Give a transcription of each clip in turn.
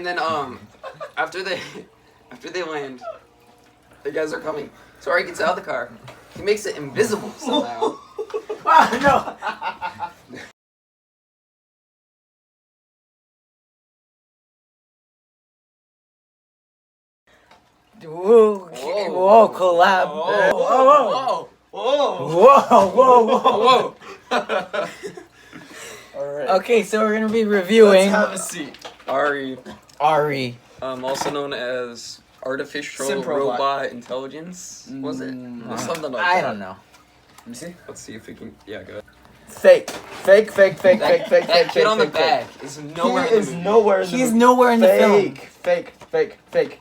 And then after they land, the guys are coming. So Ari gets out of the car. He makes it invisible somehow. No. Whoa, collab. Whoa. Alright. Okay, so we're gonna be reviewing. Let's have a seat. A.R.I. Also known as artificial Simp robot. robot intelligence. Was it? Or something like that. I don't know. Let me see. Let's see if we can. Yeah, go ahead. Fake. That kid on the back is nowhere. He is nowhere. He's nowhere in the film. Fake.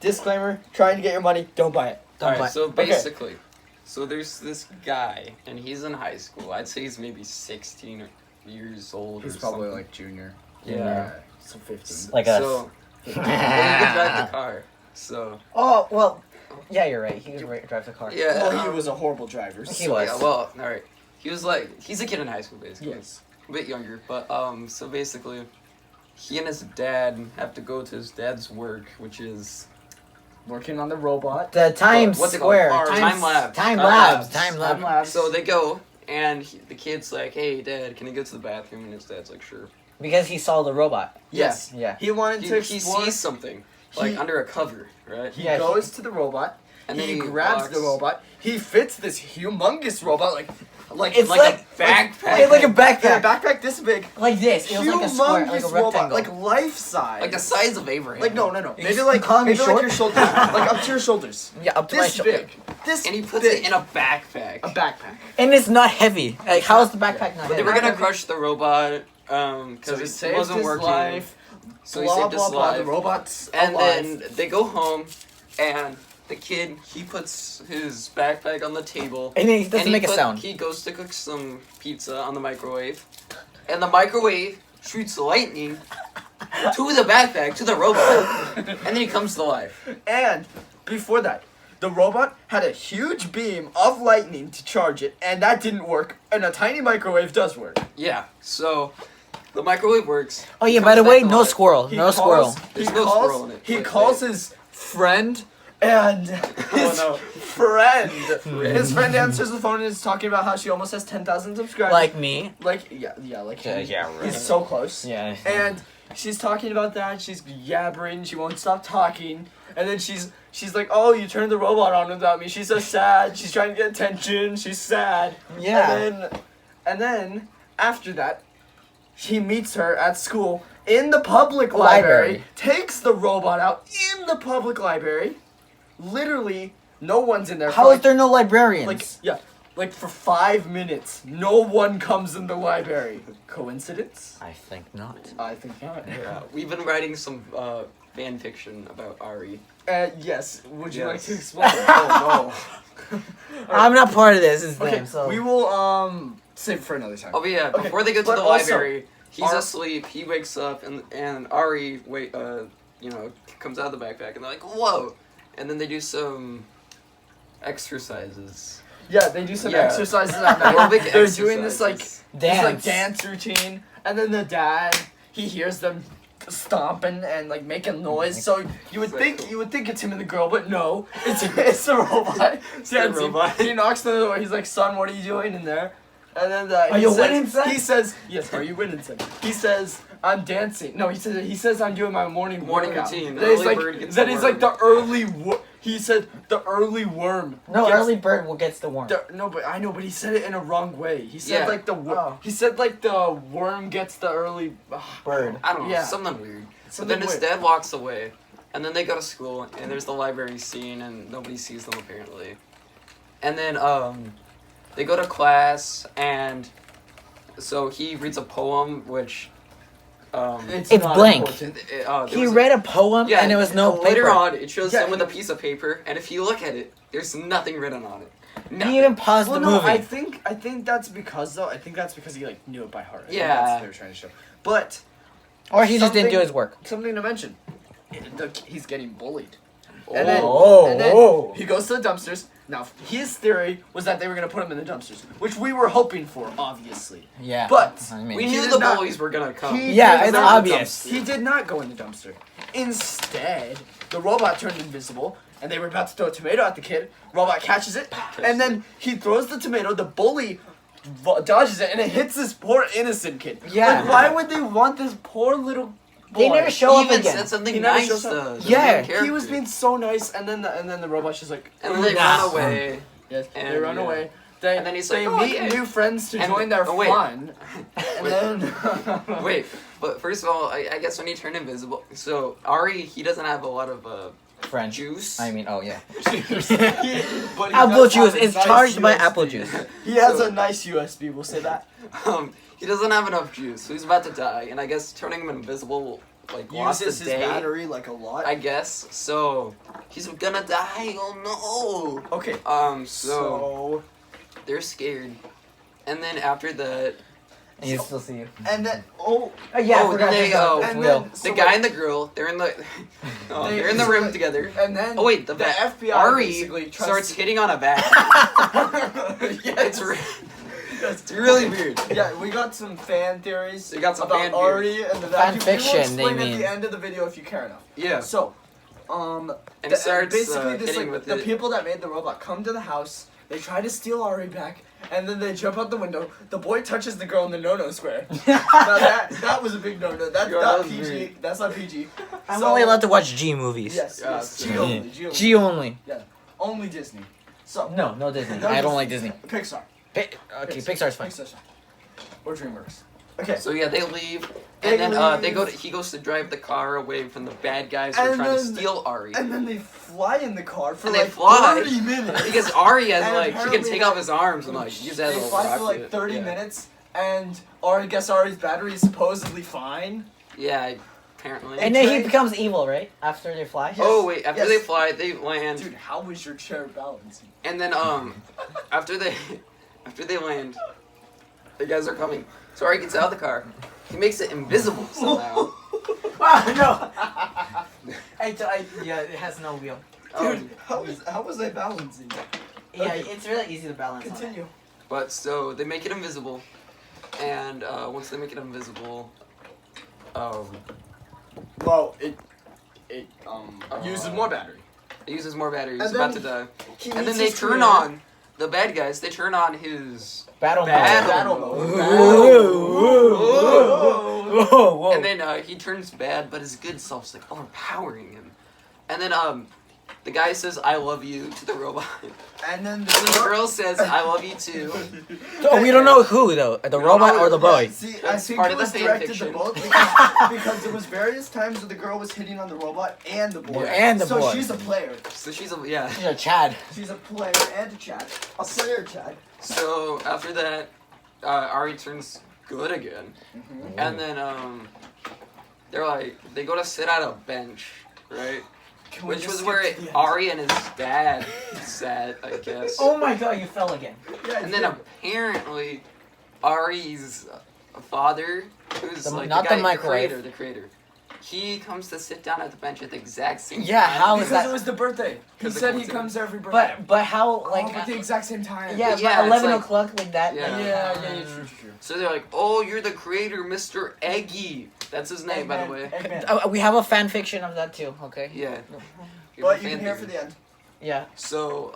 Disclaimer: trying to get your money, don't buy it. Don't buy Alright, it. so basically, so there's this guy, and he's in high school. I'd say he's maybe 16 years old. He's or probably something. like junior. Yeah. So 15. Like us. So, well, he could drive the car. So. Oh, well, yeah, you're right. He could drive the car. Yeah. Well, he was a horrible driver. He was. Yeah, well, all right. He was like, he's a kid in high school, basically. Yes. A bit younger, but so basically, he and his dad have to go to his dad's work, which is Working on the robot. The Times what's it Square. called? Time lapse. Time Labs. So they go, and the kid's like, "Hey, Dad, can I go to the bathroom?" And his dad's like, "Sure." Because he saw the robot. Yes. Yeah. He wanted to He explore. sees something like under a cover, right? He Yeah, goes to the robot. And then he he grabs walks. the robot. He fits this humongous robot like It's like a backpack. It's like a backpack. yeah, backpack this big. Like this. It was like a square, like a Humongous robot, rectangle. like life size. Like the size of Abraham. Like no. Maybe You like calling me maybe like short? your shoulders, like up to your shoulders. Yeah, up to my This shoulder. big. This And he puts big. it in a backpack. a backpack. And it's not heavy. Like, how is the backpack not But they heavy? were gonna heavy. crush the robot So because he it saved wasn't his working. life. So he blah, saved blah, his blah. life. The robot's And alive. then they go home, and the kid, he puts his backpack on the table. And he doesn't make a sound. He goes to cook some pizza on the microwave, and the microwave shoots lightning to the backpack, to the robot, and then he comes to life. And before that, the robot had a huge beam of lightning to charge it, and that didn't work. And a tiny microwave does work. Yeah, so the microwave works. Oh yeah, He by the comes way, back to no life. squirrel. He No calls- squirrel. There's he no calls, squirrel in it, He but calls they- his friend, and his no. friend. His friend answers the phone and is talking about how she almost has 10,000 subscribers. Like me. like like him. right. He's so close. Yeah. And she's talking about that. She's yabbering. She won't stop talking. And then she's like, "Oh, you turned the robot on without me." She's so sad. She's trying to get attention. She's sad. Yeah. And then after that, he meets her at school in the public library. Takes the robot out in the public library. Literally, no one's in there. How is there no librarians? Like for 5 minutes, no one comes in the library. Coincidence? I think not. I think not. We've been writing some fan fiction about Ari. Yes. Would you like Yes. to explain? Oh I'm not part of this. It's no. Okay. them. So We will save it for another time. Oh, but yeah, Okay, before they go to but the also, library, he's Ar- asleep, he wakes up, and Ari, comes out of the backpack, and they're like, whoa! And then they do some exercises. Yeah, they do some Yeah. exercises at night. Aerobic They're doing this exercises. dance routine, and then the dad he hears them stomping and like making noise. So you would think it's him and the girl, but no, it's the robot. the robot. He knocks on the door. He's like, "Son, what are you doing in there?" And then Are you winning, son? He says, "Yes, are you winning, son?" He says, "I'm dancing." No, he says I'm doing my morning workout. routine. Then he's Early like, bird gets then the he's like worm. the early. He said the early worm. no gets early bird will gets the worm. no, but I know, but he said it in a wrong way. He said Yeah. like he said like the worm gets the early Bird. I don't know, Yeah. something weird. Something But then his weird. dad walks away, and then they go to school, and there's the library scene, and nobody sees them apparently. And then they go to class, and so he reads a poem, which It's not blank. important. there He was- read a poem yeah, and it was no later paper. on it shows Yeah, him with a piece of paper, and if you look at it, there's nothing written on it. He Nothing. even paused Well, the no, movie. I think that's because he like knew it by heart. I think Yeah. that's what they were trying to show. But Or he just didn't do something- his work. something to mention, he's getting bullied. Oh. And then, Oh, and then oh. he goes to the dumpsters. Now, his theory was that they were gonna put him in the dumpsters, which we were hoping for, obviously. Yeah. But I mean, We He knew did the not- bullies were gonna come. Yeah, did it's not- obvious. He did not go in the dumpster. Instead, the robot turned invisible, and they were about to throw a tomato at the kid. Robot catches it, and then he throws the tomato. The bully dodges it, and it hits this poor innocent kid. Yeah. Like, why would they want this poor little boy? They never show He up even again. said something He never nice. shows up. The Yeah, main He character. was being so nice, and then the robot's just like, And then they Nah. run away. yes, they And, run yeah. away. They, And then he's they like, meet "Oh, okay." new friends to And- join their oh, wait. fun. And then Wait, but first of all, I guess when he turned invisible, so Ari, he doesn't have a lot of French juice. I mean, oh yeah. but he Apple does juice. have a It's nice charged by USB. apple juice. He has So- a nice USB. We'll say that. He doesn't have enough juice, so he's about to die. And I guess turning him invisible, like, lost Uses the his day. battery like a lot. I guess so. He's gonna die. Oh Okay. no. So So they're scared, and then after that, And you still see you. and then Yeah. Oh, I then forgot they to go. and Wheel. then the guy and the girl, they're in the, they're in the room together. And then Oh wait, the FBI Ari basically tries starts to- hitting on a bat. Yes. It's really weird. Yeah, we got some fan theories We got some about fan Ari and the Fan vacuum. fiction, We will explain they at mean. the end of the video if you care enough. Yeah. So, And it starts basically this hitting like with the it. people that made the robot come to the house. They try to steal Ari back, and then they jump out the window. The boy touches the girl in the no-no square. Now that was a big no-no. That's Yeah, not that was PG. weird. That's not PG. I'm So- only allowed to watch G movies. Yes, Yeah, yes. so- G only. G only. G only. Yeah, only Disney. So No, no Disney. No I don't Disney. like Disney. Pixar. Okay, Pixar's fine. Pixar's fine. Or DreamWorks. Okay. So yeah, they leave, They and then they go. leave. He goes to drive the car away from the bad guys who are And trying to then- steal Ari. And then they fly in the car for And they like fly. 30 minutes. Because Ari has And like she can apparently take off his arms and like use that They as a fly for like rocket. 30 Yeah. minutes, and I guess Ari's battery is supposedly fine. Yeah, apparently. And then he Train- becomes evil, right? After they fly. Yes. Oh wait, after yes. they fly, they land, Dude, how was your chair balancing? and then after they land, the guys are coming. So Ari gets out of the car. He makes it invisible somehow. No. Yeah, it has no wheel. Dude, how was I balancing? Yeah, Okay. it's really easy to balance. on it. Continue. But so they make it invisible, and once they make it invisible, Well, it uses more battery. it uses more battery. He's And about then to die. He And meets then they his turn creator. on the bad guys. They turn on his Battle Battle mode. mode. Whoa, whoa. And then he turns bad, but his good self's like overpowering him. And then the guy says "I love you" to the robot. And then And the girl says "I love you too." Oh, we don't know who though, the don't robot know. or the boy. See, I That's think part it of the was fan directed fiction. to both because there was various times where the girl was hitting on the robot and the boy. Yeah, and the so boy. she's a player. So she's a yeah. He's a Chad. She's a player and a Chad. A player Chad. So after that, Ari turns good again, and then they're like they go to sit at a bench, right? Can we Which just was skip where to the end? Ari and his dad sat, I guess. Oh my god, you fell again. Yeah, And then apparently, Ari's father, who's The- like not the the guy, microwave. the creator, he comes to sit down at the bench at the exact same Yeah, time. how is because that? it was the birthday. He 'Cause the said he coincidence. comes every birthday. But how Like like at the exact same time. yeah, Yeah, but it's 11 like- o'clock like that. Yeah. like- Yeah, true. So they're like, "Oh, you're the creator, Mr. Eggy." That's his name, by the way. We have a fan fiction of that too. Okay. Yeah. But you can hear for the end. Yeah. So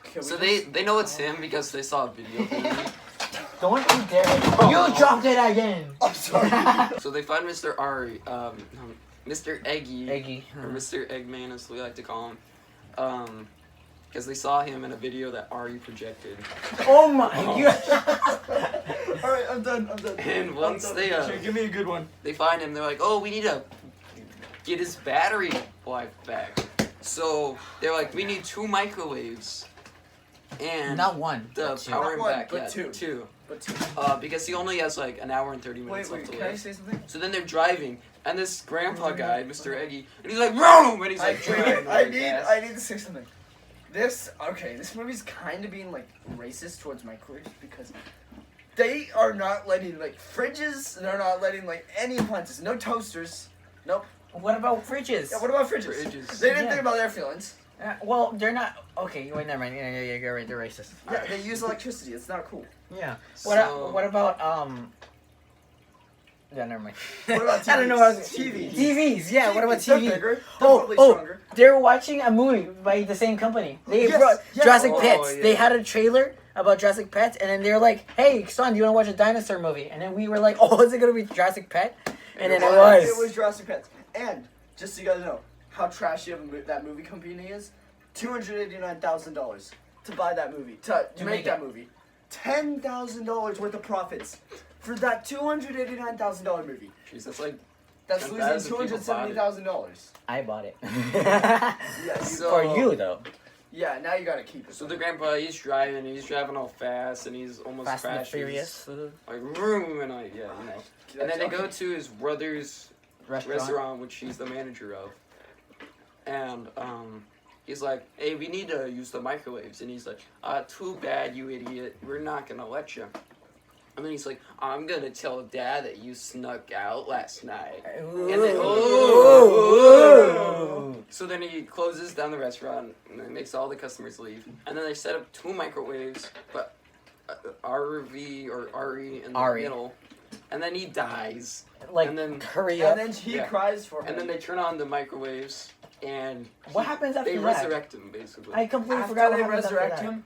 Okay, so we just- they know it's him because they saw a video. Thing. Don't you dare! You dropped it again. I'm sorry. So they find Mr. Ari, Mr. Eggy, Eggy. or Mr. Eggman as we like to call him, because they saw him in a video that Ari projected. Oh my All right, I'm done. And once I'm done. they Sure, give me a good one. they find him, they're like, "Oh, we need to get his battery life back." So they're like, "We need 2 microwaves, and Not one. the but two. power Not him one, back." but Yeah, two. 2. But two. Because he only has like an hour and 30 minutes Wait, left to can I live. say something? So then they're driving, and this grandpa guy, Mr. Eggy, and he's like, "Vroom!" and he's like, driving I really fast. need to say something. This movie's kind of being like racist towards microwaves because they are not letting like fridges. They're not letting like any appliances. No toasters. Nope. What about fridges? Yeah, what about fridges? Fridges. They didn't Yeah. think about their feelings. Well, they're not. Okay, wait, never mind. Yeah, you're right. They're racist. Yeah, they use electricity. It's not cool. Yeah. So- What about Yeah, never mind. What about TVs? I don't know. What TVs. TVs. Yeah. What about They're TV? bigger. They're Oh, probably oh, stronger. they're watching a movie by the same company. They Yes, brought yes. Jurassic Oh, Pets. yeah. They had a trailer about Jurassic Pets, and then they're like, "Hey, son, do you want to watch a dinosaur movie?" And then we were like, "Oh, is it gonna be Jurassic Pet?" And then it was. It was Jurassic Pets. And just so you guys know how trashy of that movie company is, $289,000 to buy that movie, to To make make that it. movie. $10,000 worth of profits for that $289,000 movie. Jeez, that's like That's 10,000 losing people bought it. $270,000. I bought it. Yeah, So- For you though. yeah, now you gotta keep it. So the grandpa, he's driving all fast, and he's almost Fast and the crashes. Furious Like, vroom, and yeah, you know. And then they go to his brother's restaurant, which he's the manager of. And he's like, "Hey, we need to use the microwaves." And he's like, "Too bad, you idiot. We're not gonna let you." And then he's like, "I'm gonna tell Dad that you snuck out last night." And then, Ooh. so then he closes down the restaurant and then makes all the customers leave. And then they set up 2 microwaves, but R.V. or A.R.I. in the A.R.I. middle. And then he dies. Like, And then- hurry up. And then he Yeah. cries for him. And then they turn on the microwaves and What happens after they that? resurrect him, basically. I completely after forgot what they happens after resurrect that. him,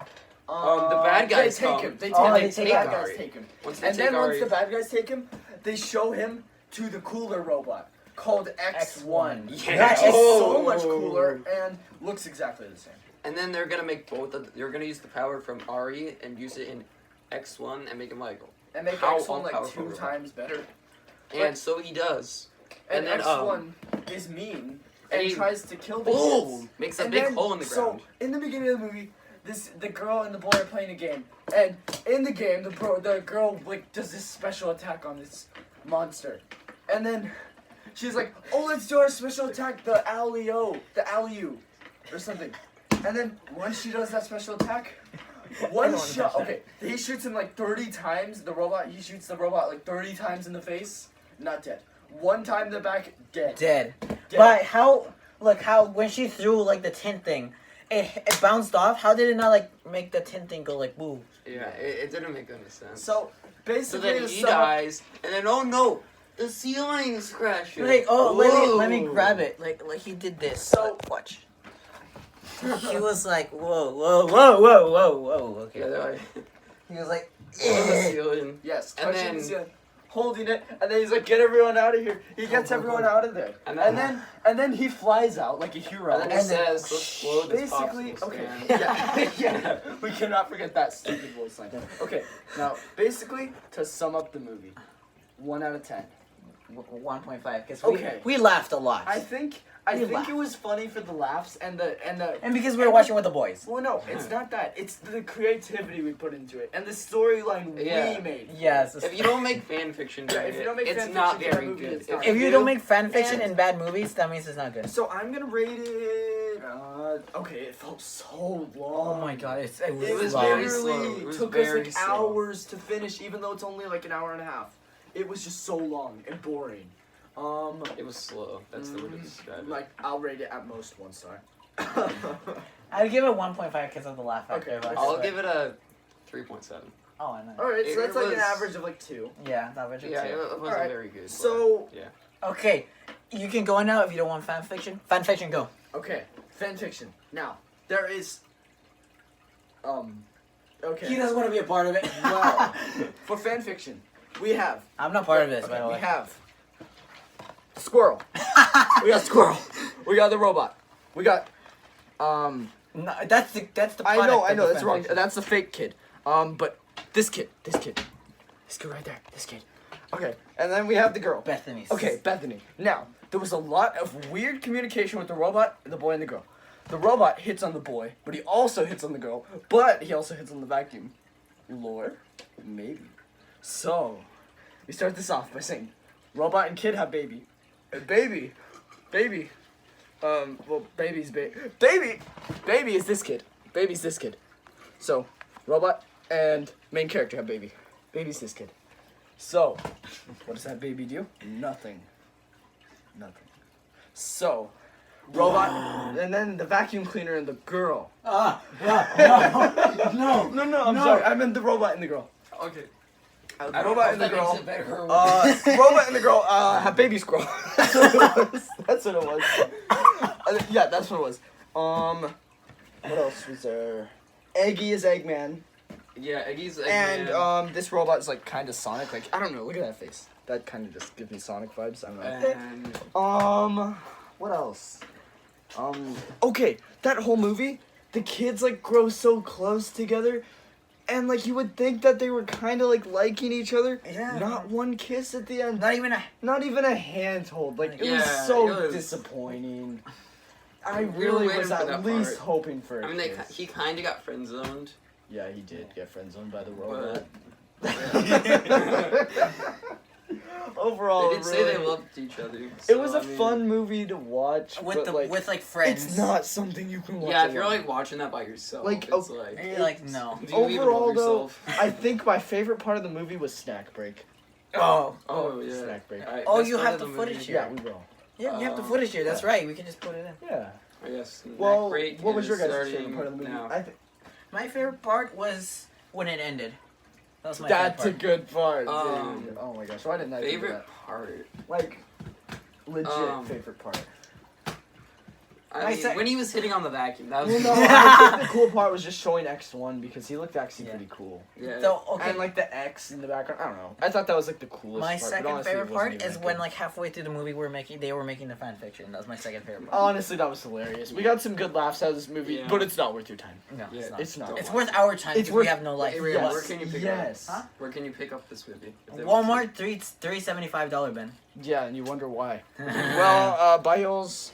The bad guys they take come. him. They Oh, take, they the take bad him. guys take him. Once they And take then once A.R.I. the bad guys take him, they show him to the cooler robot called X1. Yeah. That is so Oh. much cooler and looks exactly the same. And then they're gonna make they're gonna use the power from A.R.I. and use it in X1 and make him like. And make How X1 like all-powerful 2 robot. times better. And so he does. And, then X1 is mean and he- tries to kill the Boom! kids. Makes a And big then- hole in the ground. So in the beginning of the movie, the girl and the boy are playing a game, and in the game, the girl like does this special attack on this monster, and then she's like, "Oh, let's do our special attack, the alley-o, or something." And then once she does that special attack, one don't shot. understand. Okay, he shoots him like 30 times. The robot. He shoots the robot like 30 times in the face. Not dead. One time in the back, dead. Dead. Dead. But how? Look how when she threw like the tin thing, it bounced off. How did it not like make the tin thing go like woo? Yeah, it didn't make any sense. So So basically, then to he sum up- dies, and then oh no, the ceiling's crashing. Like let me Whoa. grab it. Like he did this. So- watch. He was like whoa. Okay. Yeah, they're He was like. on the ceiling. Yes, And touching then- the ceiling, holding it, and then he's like, "Get everyone out of here!" He gets everyone out of there, And and then- then he flies out like a hero. And then he says, "Let's blow this basically, popsicle okay, stand." yeah, we cannot forget that stupid voice line. Okay, now basically to sum up the movie, 1 out of 10. 1.5 because Okay. we laughed a lot. I think We laughed. it was funny for the laughs and the. And because we were watching with the boys. Well, no, it's not that. It's the creativity we put into it and the storyline Yeah. we made. Yes. If you don't make fan fiction, Yeah, if you don't make it's fan not fiction for a very movie, good. it's not. If you don't make fan fiction And- in bad movies, that means it's not good. So I'm gonna rate it. Okay, it felt so long. Oh my god, it It was long. very slow. literally It was took us very like slow. hours to finish, even though it's only like an hour and a half. It was just so long and boring. It was slow. That's the way to describe it. Like I'll rate it at most 1 star. I'd give it 1.5 because of the laugh factor. Okay, but- I'll give it a 3.7. Oh, I know. All right, so It that's like an was- average of like 2. Yeah, that was Yeah, it wasn't Alright, very good. but So yeah. Okay, you can go now if you don't want fan fiction. Fan fiction, go. okay, fan fiction. Now there is. Okay. He doesn't want to be a part of it. Well, for fan fiction, we have. I'm not part of this, Okay, by the way. we have squirrel. We got squirrel. We got the robot. We got No, that's the I product know, of the that's fan wrong. fiction. That's the fake kid. But this kid right there, this kid. Okay, and then we have the girl. Bethany. Okay, Bethany. Now, there was a lot of weird communication with the robot, the boy, and the girl. The robot hits on the boy, but he also hits on the girl, but he also hits on the vacuum. Lore? Maybe. So, we start this off by saying, robot and kid have baby. Baby. Well, baby's baby is this kid. Baby's this kid. So, robot and main character have baby. Baby's this kid. So, what does that baby do? Nothing. So, robot, and then the vacuum cleaner and the girl. No. No, I'm No. sorry. I meant the robot and the girl. Okay. Robot and the girl. Better. Robot and the girl have baby squirrel. That's what it was. That's what it was. Yeah, that's what it was. What else was there? Eggy is Eggman. Yeah, Eggy's And this robot is like kind of Sonic. Like I don't know. Look at that face. That kind of just gives me Sonic vibes. I don't know. And What else? Okay, that whole movie, the kids like grow so close together, and like you would think that they were kind of like liking each other. Yeah. Not one kiss at the end. Not even a. Not even a hand hold. Like it was Yeah, so it was- disappointing. I We were really waiting was for at that least part. hoping for. I mean, he kind of got friend zoned. Yeah, he did get friend zoned by the robot. But yeah. Overall, They did say they loved each other. It so, was a I mean, fun movie to watch, With but the like, with like friends. it's not something you can watch. Yeah, if you're alone. like watching that by yourself, Like, it's oh, like. And you're like, no. Do you even Overall, love though, yourself? I think my favorite part of the movie was snack break. Oh. Oh yeah. Snack break. Alright, Oh, best you part have of the movie- footage here. Yeah, we will. Yeah, you have the footage here. That's right. We can just put it in. Yeah. I guess. Snack Well, break what was is your guys' starting favorite part of the movie? now. My favorite part was when it ended. That was my That's a favorite good part. dude. Um, Oh my gosh, why didn't I think of Favorite that? part. Like, legit favorite part. I I mean, said- when he was hitting on the vacuum, that was. Well, no, I think the cool part was just showing X1 because he looked actually Yeah. pretty cool. Yeah. So okay. And like the X in the background, I don't know. I thought that was like the coolest My part. but second honestly, it favorite wasn't part even is that when good. like halfway through the movie they were making the fan fiction. That was my second favorite part. Honestly, that was hilarious. We got some good laughs out of this movie, Yeah. but it's not worth your time. No, Yeah, it's not. It's not. It's worth our time It's because worth- we have no life. Hey, Ray, Yes. where can you pick Yes. up? Huh? Where can you pick up this movie? if they want to? Walmart $3.75 bin. Yeah, and you wonder why. Well, bye, y'alls.